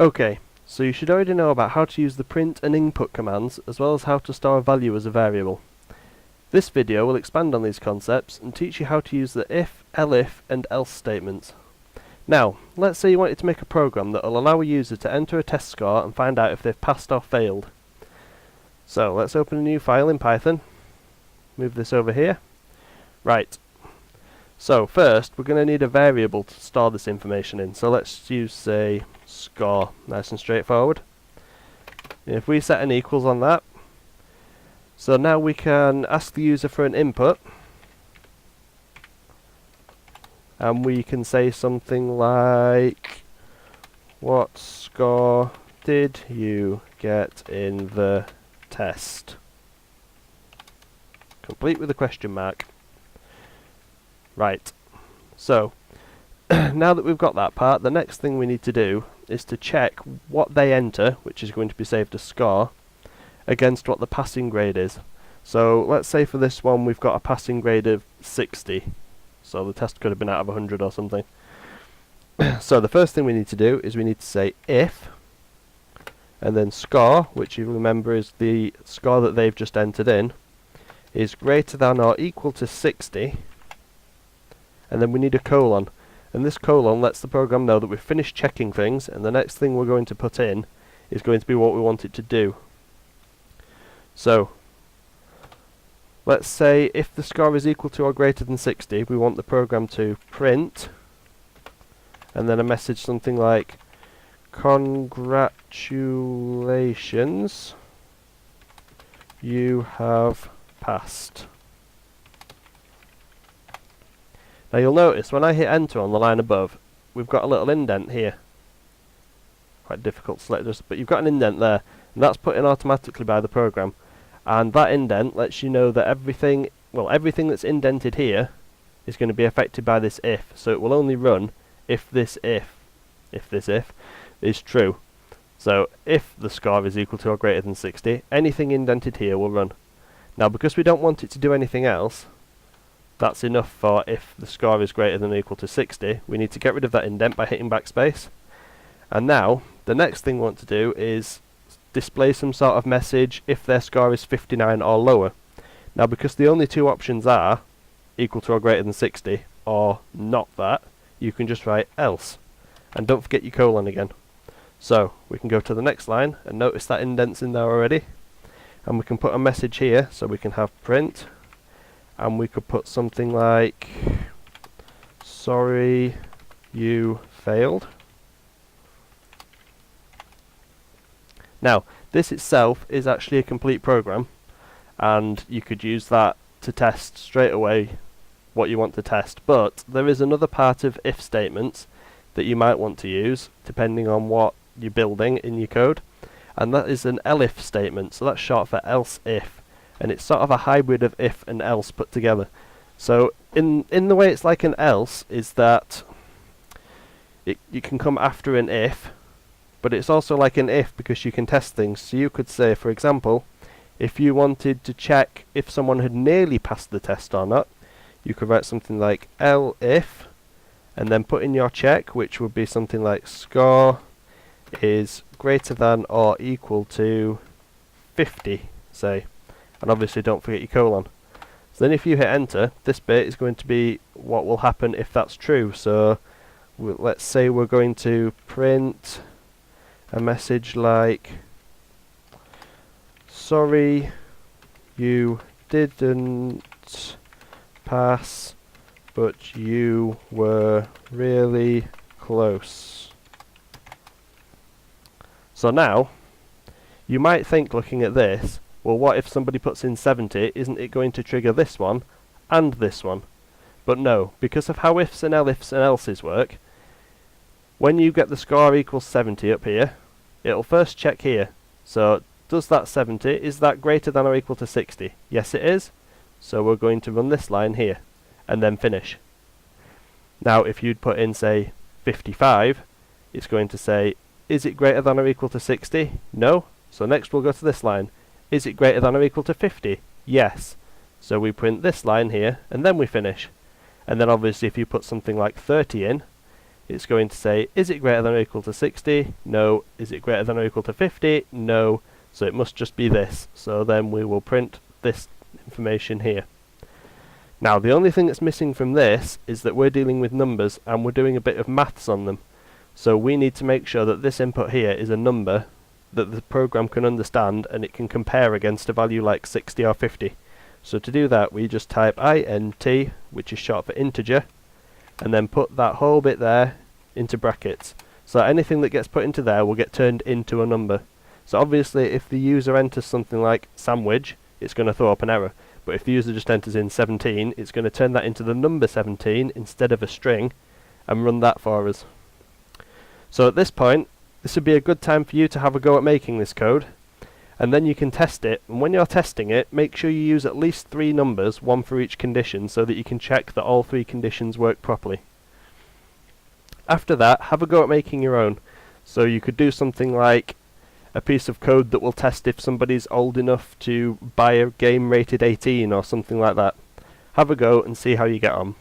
Okay, so you should already know about how to use the print and input commands, as well as how to store a value as a variable. This video will expand on these concepts and teach you how to use the if, elif and else statements. Now, let's say you wanted to make a program that will allow a user to enter a test score and find out if they've passed or failed. So let's open a new file in Python, move this over here. Right, so first we're going to need a variable to store this information in, so let's use, say, score, nice and straightforward. If we set an equals on that, so now we can ask the user for an input, and we can say something like, what score did you get in the test? Complete with a question mark. Right, so now that we've got that part, the next thing we need to do is to check what they enter, which is going to be saved as score, against what the passing grade is. So let's say for this one we've got a passing grade of 60, so the test could have been out of 100 or something. So the first thing we need to do is we need to say if, and then score, which you remember is the score that they've just entered in, is greater than or equal to 60, and then we need a colon, and this colon lets the program know that we've finished checking things, and the next thing we're going to put in is going to be what we want it to do. So let's say if the score is equal to or greater than 60, we want the program to print, and then a message something like, congratulations, you have passed. Now you'll notice when I hit enter on the line above, we've got a little indent here. Quite difficult to select this, but you've got an indent there, and that's put in automatically by the program. And that indent lets you know that everything that's indented here is going to be affected by this if, so it will only run if this if is true. So if the score is equal to or greater than 60, anything indented here will run. Now because we don't want it to do anything else, that's enough for if the score is greater than or equal to 60, we need to get rid of that indent by hitting backspace. And now, the next thing we want to do is display some sort of message if their score is 59 or lower. Now because the only two options are equal to or greater than 60 or not that, you can just write else. And don't forget your colon again. So we can go to the next line and notice that indent's in there already. And we can put a message here, so we can have print, and we could put something like, sorry you failed. Now this itself is actually a complete program, and you could use that to test straight away what you want to test, but there is another part of if statements that you might want to use depending on what you're building in your code, and that is an elif statement, so that's short for else if, and it's sort of a hybrid of if and else put together. So in the way it's like an else is that you can come after an if, but it's also like an if because you can test things. So you could say, for example, if you wanted to check if someone had nearly passed the test or not, you could write something like elif, and then put in your check, which would be something like score is greater than or equal to 50, say, and obviously don't forget your colon. So then if you hit enter, this bit is going to be what will happen if that's true. So let's say we're going to print a message like, sorry you didn't pass, but you were really close. So now, you might think looking at this, well what if somebody puts in 70, isn't it going to trigger this one and this one? But no, because of how ifs and elifs and elses work, when you get the score equals 70 up here, it'll first check here. So does that 70, is that greater than or equal to 60? Yes it is. So we're going to run this line here, and then finish. Now if you'd put in say 55, it's going to say, is it greater than or equal to 60? No. So next we'll go to this line. Is it greater than or equal to 50? Yes. So we print this line here, and then we finish. And then obviously if you put something like 30 in, it's going to say, is it greater than or equal to 60? No. Is it greater than or equal to 50? No. So it must just be this. So then we will print this information here. Now the only thing that's missing from this is that we're dealing with numbers and we're doing a bit of maths on them. So we need to make sure that this input here is a number that the program can understand and it can compare against a value like 60 or 50. So to do that we just type int, which is short for integer, and then put that whole bit there into brackets. So anything that gets put into there will get turned into a number. So obviously if the user enters something like sandwich, it's going to throw up an error. But if the user just enters in 17, it's going to turn that into the number 17 instead of a string and run that for us. So at this point, this would be a good time for you to have a go at making this code, and then you can test it. And when you're testing it, make sure you use at least 3 numbers, one for each condition, so that you can check that all 3 conditions work properly. After that, have a go at making your own. So you could do something like a piece of code that will test if somebody's old enough to buy a game rated 18 or something like that. Have a go and see how you get on.